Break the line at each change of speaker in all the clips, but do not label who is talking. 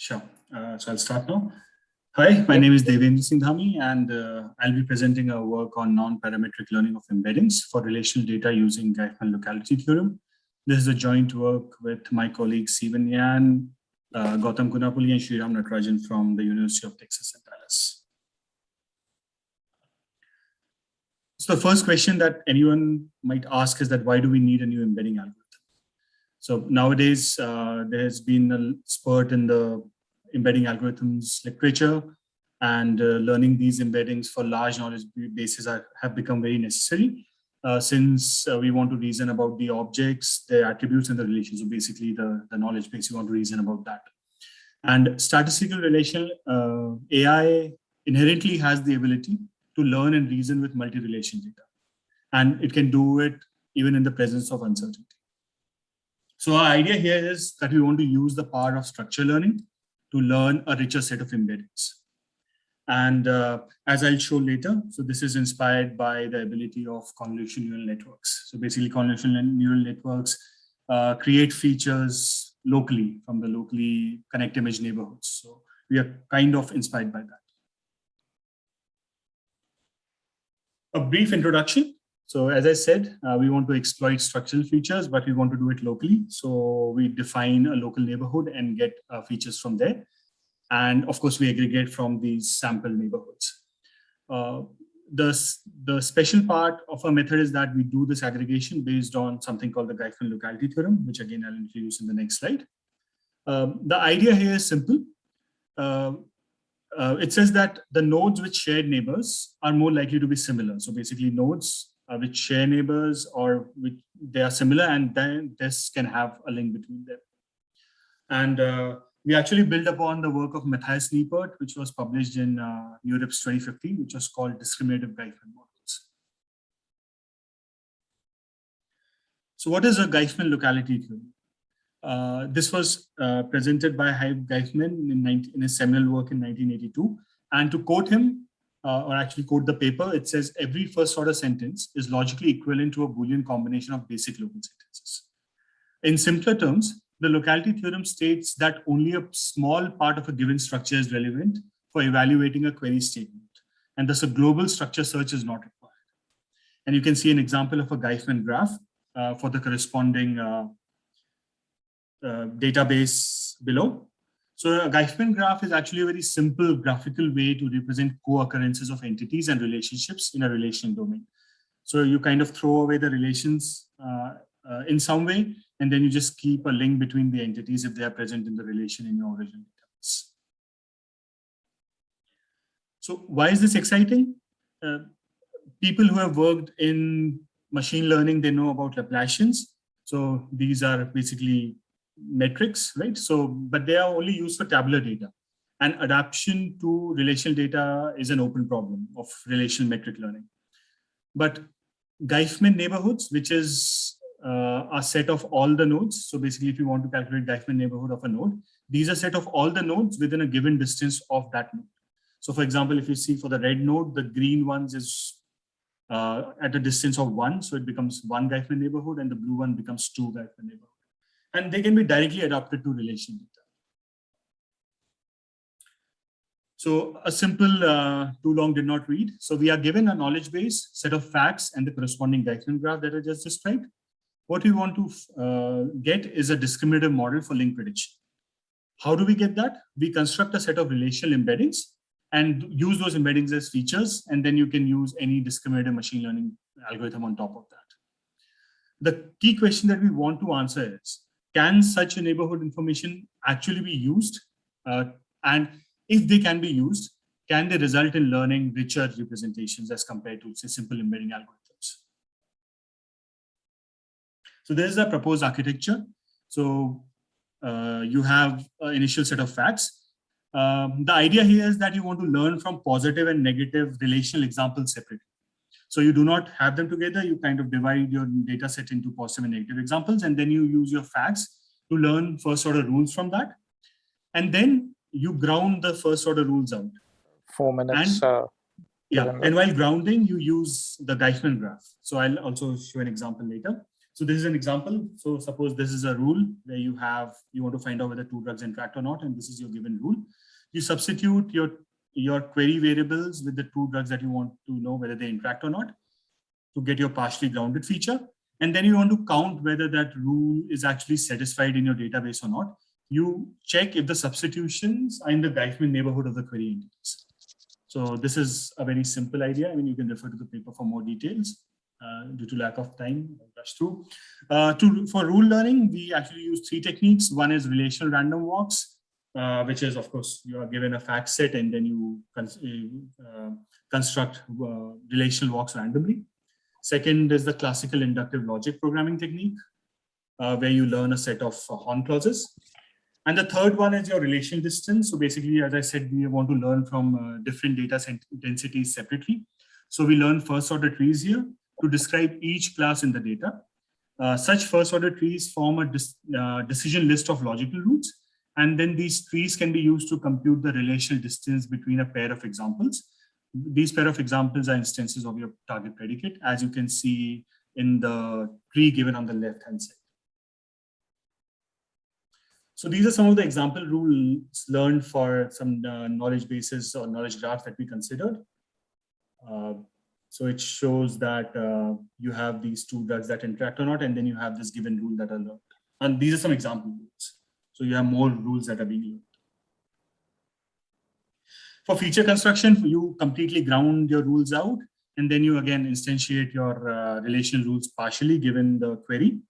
Sure. So I'll start now. Hi, my name is Devendra Singh Dhami, and I'll be presenting our work on non-parametric learning of embeddings for relational data using Geifman locality theorem. This is a joint work with my colleagues Sivan Yan, Gautam Gunapuli, and Sriram Natarajan from the University of Texas at Dallas. So the first question that anyone might ask is that why do we need a new embedding algorithm? So nowadays, there has been a spurt in the embedding algorithms literature, and learning these embeddings for large knowledge bases have become very necessary since we want to reason about the objects, their attributes, and the relations. So basically the knowledge base, you want to reason about that. And statistical relational AI inherently has the ability to learn and reason with multi-relation data. And it can do it even in the presence of uncertainty. So our idea here is that we want to use the power of structure learning to learn a richer set of embeddings. And as I'll show later, so this is inspired by the ability of convolutional neural networks. So basically convolutional neural networks create features locally from the locally connect image neighborhoods. So we are kind of inspired by that. A brief introduction. So as I said, we want to exploit structural features, but we want to do it locally. So we define a local neighborhood and get features from there. And of course, we aggregate from these sample neighborhoods. The special part of our method is that we do this aggregation based on something called the Geifman locality theorem, which again, I'll introduce in the next slide. The idea here is simple. It says that the nodes with shared neighbors are more likely to be similar. So basically nodes which share neighbors or which they are similar, and then this can have a link between them. And we actually built upon the work of Matthias Niepert, which was published in NeurIPS 2015, which was called Discriminative Geifman Models. So what is a Geifman locality theorem? This was presented by Haib Geifman in his seminal work in 1982. And to quote him, or actually quote the paper, it says every first order sentence is logically equivalent to a Boolean combination of basic local sentences. In simpler terms, the locality theorem states that only a small part of a given structure is relevant for evaluating a query statement, and thus a global structure search is not required. And you can see an example of a Geifman graph for the corresponding database below. So a Geifman graph is actually a very simple graphical way to represent co-occurrences of entities and relationships in a relational domain. So you kind of throw away the relations in some way, and then you just keep a link between the entities if they are present in the relation in your original database. So why is this exciting? People who have worked in machine learning, they know about Laplacians. So these are basically metrics, right? So, but they are only used for tabular data. And adaptation to relational data is an open problem of relational metric learning. But Geifman neighborhoods, which is a set of all the nodes. So basically, if you want to calculate Geifman neighborhood of a node, these are a set of all the nodes within a given distance of that node. So for example, if you see for the red node, the green ones is at a distance of 1. So it becomes 1 Geifman neighborhood, and the blue one becomes 2 Geifman neighborhood. And they can be directly adapted to relational data. So a simple too long did not read. So we are given a knowledge base, set of facts, and the corresponding Geifman graph that I just described. What we want to get is a discriminative model for link prediction. How do we get that? We construct a set of relational embeddings and use those embeddings as features, and then you can use any discriminative machine learning algorithm on top of that. The key question that we want to answer is, can such a neighborhood information actually be used? And if they can be used, can they result in learning richer representations as compared to, say, simple embedding algorithms? So there's a proposed architecture. So you have an initial set of facts. The idea here is that you want to learn from positive and negative relational examples separately. So you do not have them together. You kind of divide your data set into positive and negative examples, and then you use your facts to learn first order rules from that. And then you ground the first order rules out.
4 minutes.
And while grounding, you use the Geifman graph. So I'll also show an example later. So this is an example. So suppose this is a rule where you want to find out whether two drugs interact or not, and this is your given rule. You substitute your query variables with the two drugs that you want to know whether they interact or not to get your partially grounded feature. And then you want to count whether that rule is actually satisfied in your database or not. You check if the substitutions are in the Greifman neighborhood of the query entities. So this is a very simple idea. I mean, you can refer to the paper for more details. Due to lack of time, I'll rush through. For rule learning, we actually use 3 techniques. One is relational random walks, which is, of course, you are given a fact set and then you construct relational walks randomly. Second is the classical inductive logic programming technique, where you learn a set of horn clauses. And the third one is your relational distance. So basically, as I said, we want to learn from different data densities separately. So we learn first order trees here to describe each class in the data. Such first order trees form a decision list of logical roots. And then these trees can be used to compute the relational distance between a pair of examples. These pair of examples are instances of your target predicate, as you can see in the tree given on the left-hand side. So these are some of the example rules learned for some knowledge bases or knowledge graphs that we considered. So it shows that you have these two drugs that interact or not, and then you have this given rule that are learned. And these are some example rules. So you have more rules that are being learned. For feature construction, you completely ground your rules out, and then you again instantiate your relational rules partially given the query.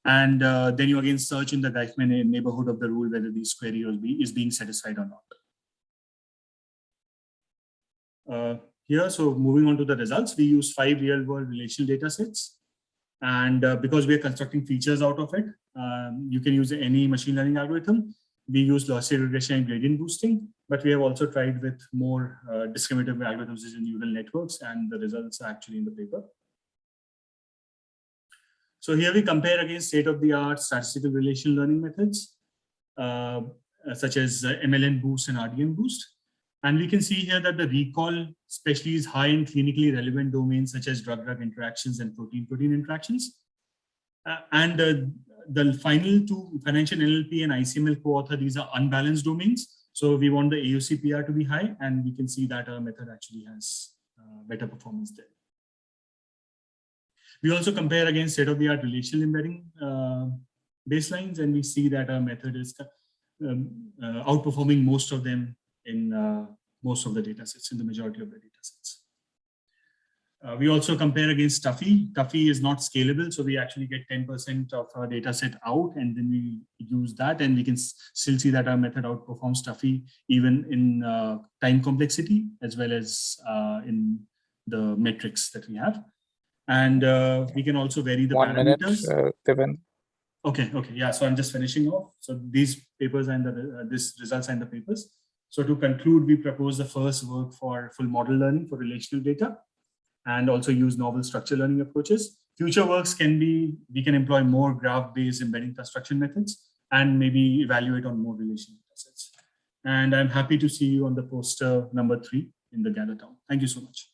And then you again search in the Greifman neighborhood of the rule whether this query is being satisfied or not. Here, so moving on to the results, we use 5 real-world relational data sets. And because we are constructing features out of it, you can use any machine learning algorithm. We use lossy regression and gradient boosting, but we have also tried with more discriminative algorithms such as neural networks, and the results are actually in the paper. So here we compare against state-of-the-art statistical relational learning methods, such as MLN boost and RDM boost. And we can see here that the recall especially is high in clinically relevant domains such as drug-drug interactions and protein-protein interactions. The final 2, financial NLP and ICML co-author, these are unbalanced domains. So we want the AUC PR to be high, and we can see that our method actually has better performance there. We also compare against state-of-the-art relational embedding baselines, and we see that our method is outperforming most of them in most of the data sets, in the majority of the data sets. We also compare against Tuffy. Tuffy is not scalable, so we actually get 10% of our data set out, and then we use that, and we can still see that our method outperforms Tuffy even in time complexity, as well as in the metrics that we have. And we can also vary the parameters.
1 minute,
Okay, yeah, so I'm just finishing off. So these papers and this results and the papers. So to conclude, we propose the first work for full model learning for relational data, and also use novel structure learning approaches. Future works we can employ more graph-based embedding construction methods and maybe evaluate on more relational data sets. And I'm happy to see you on the poster number 3 in the GatherTown. Thank you so much.